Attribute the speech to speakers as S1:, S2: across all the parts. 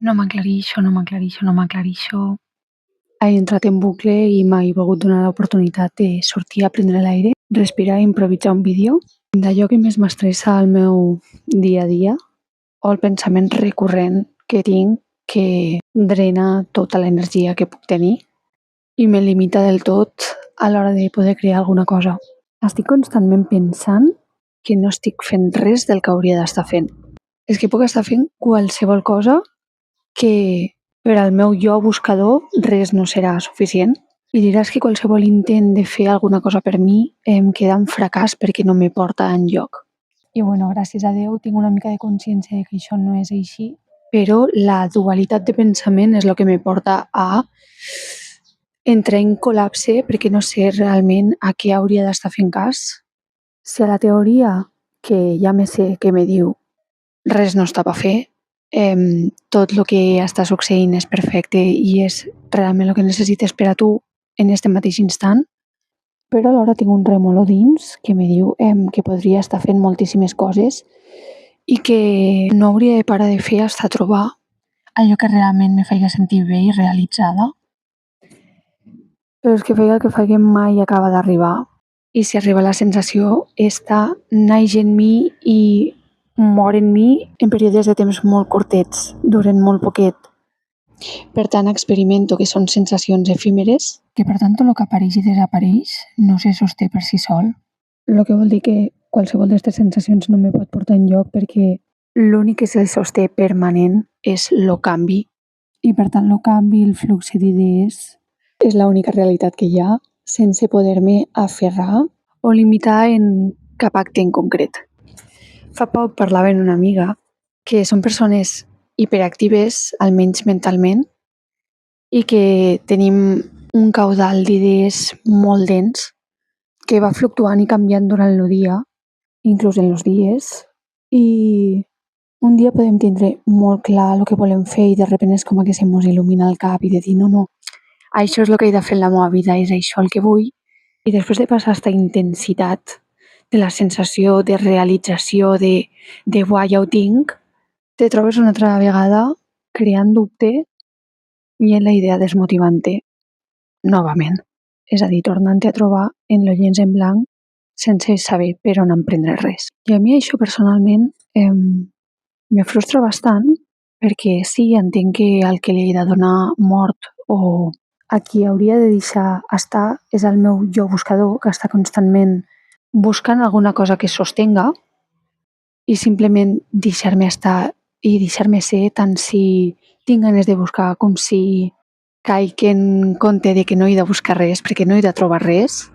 S1: No m'aclarixo, no m'aclarixo, no m'aclarixo. He entrat en bucle i m'he volgut donar l'oportunitat de sortir a prendre l'aire, respirar i improvisar un vídeo d'allò que més m'estressa al meu dia a dia o el pensament recurrent que tinc que drena tota l'energia que puc tenir i me limita del tot a l'hora de poder crear alguna cosa. Estic constantment pensant que no estic fent res del que hauria d'estar fent. És que puc estar fent qualsevol cosa que per al meu jo buscador res no serà suficient. I diràs que qualsevol intent de fer alguna cosa per mi em queda en fracàs perquè no me porta enlloc. I bueno, gràcies a Déu tinc una mica de consciència de que això no és així, però la dualitat de pensament és el que me porta a entrar en col·lapse perquè no sé realment a què hauria d'estar fent cas. Si a la teoria que ja me sé que me diu res no està per fer, tot el que està succeint és perfecte i és realment el que necessites per a tu en este mateix instant, però alhora tinc un remoló dins que me diu que podria estar fent moltíssimes coses i que no hauria de parar de fer fins a trobar allò que realment me feia sentir bé i realitzada. Però és que feia el que faig mai acaba d'arribar. I si arriba la sensació, esta naix en mi i mor en mi en períodes de temps molt curtets, duren molt poquet. Per tant, experimento que són sensacions efímeres, que per tant tot el que apareix i desapareix no se sosté per si sol. El que vol dir que qualsevol d'aquestes sensacions no me pot portar enlloc perquè l'únic que se sosté permanent és el canvi. I per tant, el canvi, el flux d'idees, és l'única realitat que hi ha sense poder-me aferrar o limitar en cap acte en concret. Fa poc parlava amb una amiga que són persones hiperactives, almenys mentalment, i que tenim un caudal d'idees molt dens que va fluctuant i canviant durant el dia, inclús en els dies, i un dia podem tindre molt clar el que volem fer i de sobte és com que se mos il·lumina el cap i de dir no, això és el que he de fer en la meva vida, és això el que vull. I després de passar aquesta intensitat de la sensació de realització, de buah, ja ho tinc, te trobes una altra vegada creant dubte i en la idea desmotivant-te novament. És a dir, tornant-te a trobar en lo llenç en blanc sense saber per on emprendre res. I a mi això personalment me frustra bastant perquè sí, entenc que al que li he de donar mort o a qui hauria de deixar estar és el meu jo buscador, que està constantment buscant alguna cosa que sostenga i simplement deixar-me estar i deixar-me ser tant si tinc ganes de buscar com si caic en compte de que no he de buscar res perquè no he de trobar res.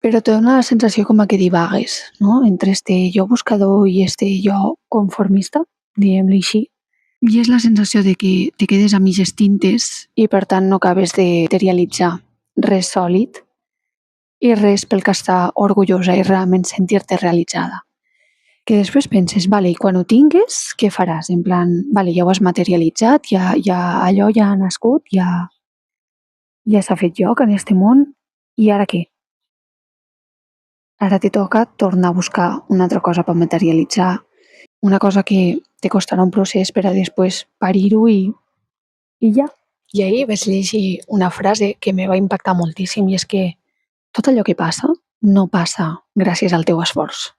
S1: Però te dona la sensació com que divagues, no? Entre este jo buscador i este jo conformista, diguem-li així. I és la sensació de que te quedes a mitges tintes i per tant no acabes de materialitzar res sòlid i res pel que estar orgullosa i realment sentir-te realitzada. Que després penses, vale, i quan ho tingues, què faràs? En plan, vale, ja ho has materialitzat, allò ja ha nascut, ja s'ha fet lloc en este món, i ara què? Ara te toca tornar a buscar una altra cosa per materialitzar, una cosa que te costarà un procés per a després parir-ho i ja. I ahir vaig llegir una frase que me va impactar moltíssim i és que tot allò que passa no passa gràcies al teu esforç,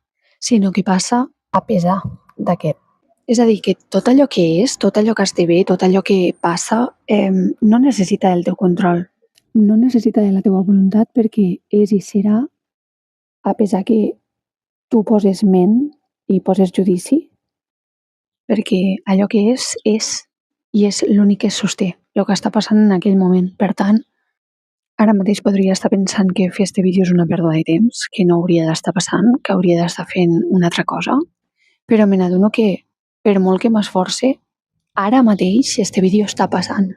S1: sinó que passa a pesar d'aquest. És a dir, que tot allò que és, tot allò que esdevé, tot allò que passa, no necessita del teu control, no necessita de la teva voluntat perquè és i serà a pesar que tu poses ment i poses judici, perquè allò que és i és l'únic que es sosté, el que està passant en aquell moment. Per tant, ara mateix podria estar pensant que fer este vídeo és una pèrdua de temps, que no hauria d'estar passant, que hauria d'estar fent una altra cosa, però me n'adono que per molt que m'esforce, ara mateix este vídeo està passant.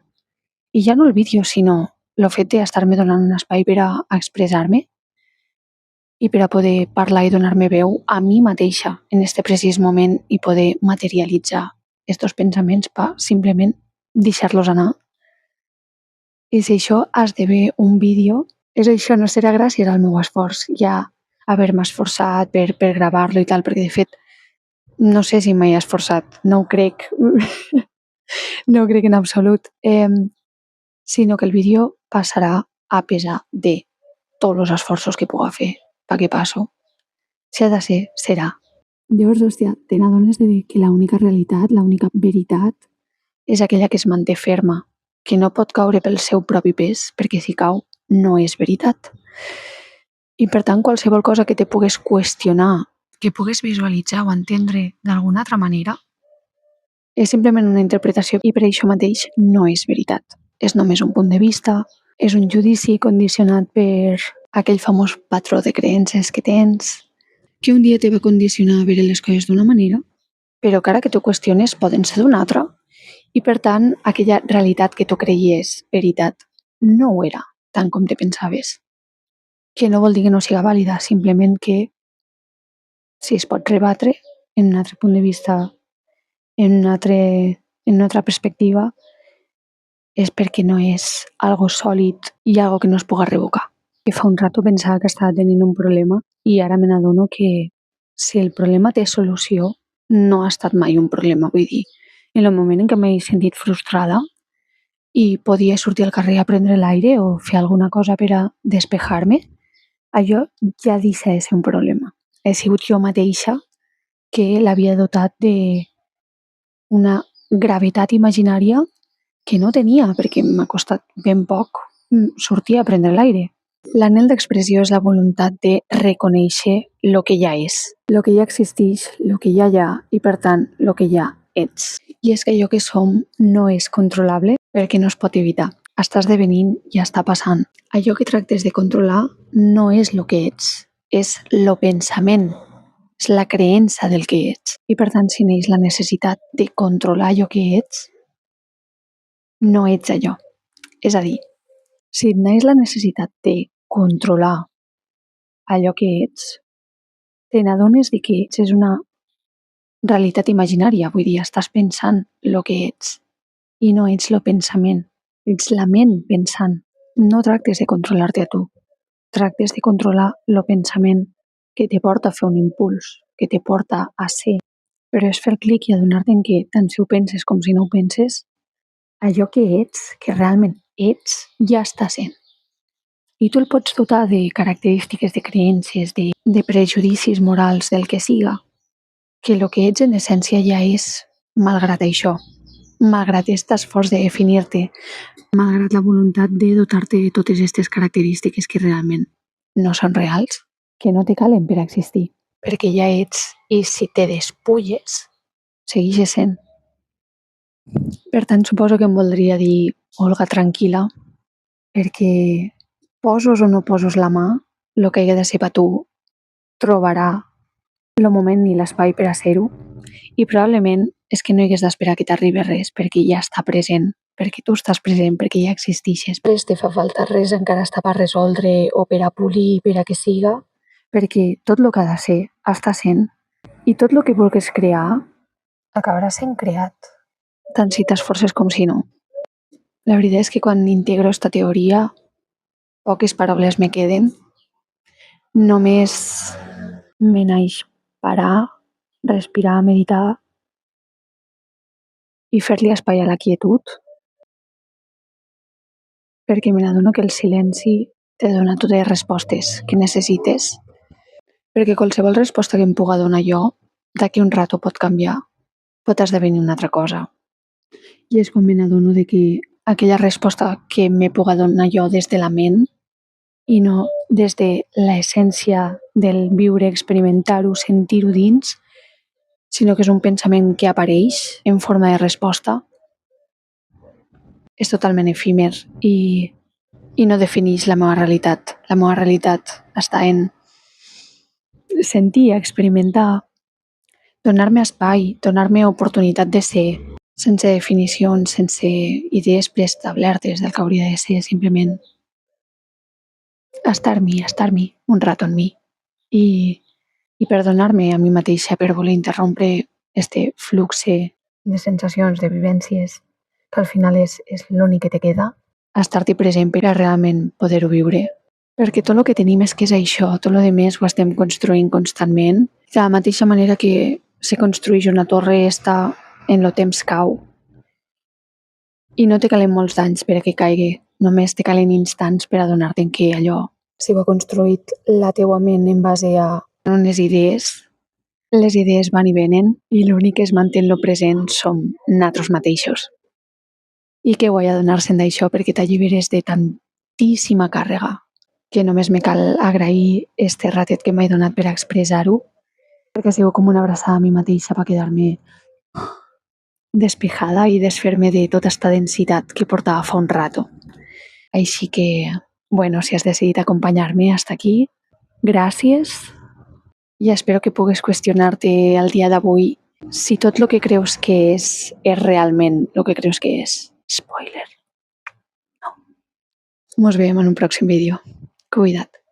S1: I ja no el vídeo, sinó el fet d'estar-me donant un espai per a expressar-me i per a poder parlar i donar-me veu a mi mateixa en este precís moment i poder materialitzar estos pensaments per simplement deixar-los anar. I si això esdevé un vídeo, és això, no serà gràcies al meu esforç, ja haver-me esforçat per gravar-lo i tal, perquè de fet no sé si m'he esforçat, no ho crec, No crec en absolut. Sinó que el vídeo passarà a pesar de tots els esforços que puga fer perquè passo. Si ha de ser, serà. Llavors, hòstia, te n'adones de que l'única realitat, l'única veritat, és aquella que es manté ferma, que no pot caure pel seu propi pes, perquè si cau no és veritat. I per tant, qualsevol cosa que te pugues qüestionar, que pugues visualitzar o entendre d'alguna altra manera, és simplement una interpretació i per això mateix no és veritat. És només un punt de vista, és un judici condicionat per aquell famós patró de creences que tens, que un dia te va condicionar a veure les coses d'una manera, però que ara que tu qüestiones poden ser d'una altra, i per tant aquella realitat que tu creies veritat no ho era tant com te pensaves. Que no vol dir que no siga vàlida, simplement que si es pot rebatre en un altre punt de vista, en una altra perspectiva, és perquè no és algo sòlid i algo que no es puga revocar. Que fa un rato pensava que estava tenint un problema i ara me n'adono que si el problema té solució, no ha estat mai un problema. Vull dir, en el moment en què m'he sentit frustrada i podia sortir al carrer a prendre l'aire o fer alguna cosa per a despejar-me, allò ja deixa de ser un problema. He sigut jo mateixa que l'havia dotat d'una gravetat imaginària que no tenia, perquè m'ha costat ben poc sortir a prendre l'aire. L'anhel d'expressió és la voluntat de reconèixer el que ja és, el que ja existeix, el que ja hi ha i, per tant, el que ja ets. I és que allò que som no és controlable perquè no es pot evitar. Està esdevenint i està passant. Allò que tractes de controlar no és el que ets, és el pensament, és la creença del que ets. I, per tant, si neix la necessitat de controlar allò que ets, no ets allò. És a dir, si et neix la necessitat de controlar allò que ets, te n'adones de que ets és una realitat imaginària, vull dir, estàs pensant el que ets i no ets el pensament, ets la ment pensant. No tractes de controlar-te a tu, tractes de controlar el pensament que te porta a fer un impuls, que te porta a ser. Però és fer clic i adonar-te que tant si ho penses com si no ho penses, allò que ets, que realment ets, ja està sent. I tu el pots dotar de característiques, de creences, de prejudicis morals, del que siga, que el que ets en essència ja és, malgrat això, malgrat aquest esforç de definir-te, malgrat la voluntat de dotar-te de totes aquestes característiques que realment no són reals, que no te calen per existir, perquè ja ets, i si te despulles, segueixes sent. Per tant, suposo que em voldria dir Olga tranquil·la, perquè posos o no posos la mà, el que hagué de ser per tu trobarà el moment i l'espai per a ser-ho, i probablement és que no hagués d'esperar que t'arribi res, perquè ja està present, perquè tu estàs present, perquè ja existixes. Res te fa falta, res encara està per resoldre o per a polir, per a que siga, perquè tot el que ha de ser està sent, i tot el que vulguis crear acabarà sent creat, tant si t'esforces com si no. La veritat és que quan integro esta teoria, poques paraules me queden. Només me naix parar, respirar, meditar i fer-li espai a la quietud, perquè me n'adono que el silenci te dona totes les respostes que necessites, perquè qualsevol resposta que em puga donar jo, d'aquí un rato pot canviar, pot esdevenir una altra cosa. I és quan me n'adono de que aquella resposta que me puga donar jo des de la ment i no des de l'essència del viure, experimentar-ho, sentir-ho dins, sinó que és un pensament que apareix en forma de resposta, és totalment efímer i no defineix la meva realitat. La meva realitat està en sentir, experimentar, donar-me espai, donar-me oportunitat de ser, sense definicions, sense idees preestablertes del que hauria de ser, simplement estar-m'hi un rato en mi i perdonar-me a mi mateixa per voler interrompre este flux de sensacions, de vivències, que al final és l'únic que te queda, estar-t'hi present per a realment poder-ho viure. Perquè tot el que tenim és que és això, tot el més ho estem construint constantment. De la mateixa manera que se construeix una torre, esta en el temps cau I no te calen molts anys per a que caigui, només te calen instants per adonar-te'n que allò s'ho ha construït la teua ment en base a unes idees. Les idees van i venen i l'únic que es manté en lo present som nosaltres mateixos. I que guai adonar-se'n d'això perquè t'alliberes de tantíssima càrrega que només me cal agrair este ratet que m'he donat per a expressar-ho, perquè ha sigut com una abraçada a mi mateixa per quedar-me despejada i desfer-me de tota esta densitat que portava fa un rato. Així que, bueno, si has decidit acompanyar-me hasta aquí, gràcies i espero que pugues qüestionar-te el dia d'avui si tot el que creus que és realment el que creus que és. Spoiler. No. Mos veiem en un pròxim vídeo. Cuida't.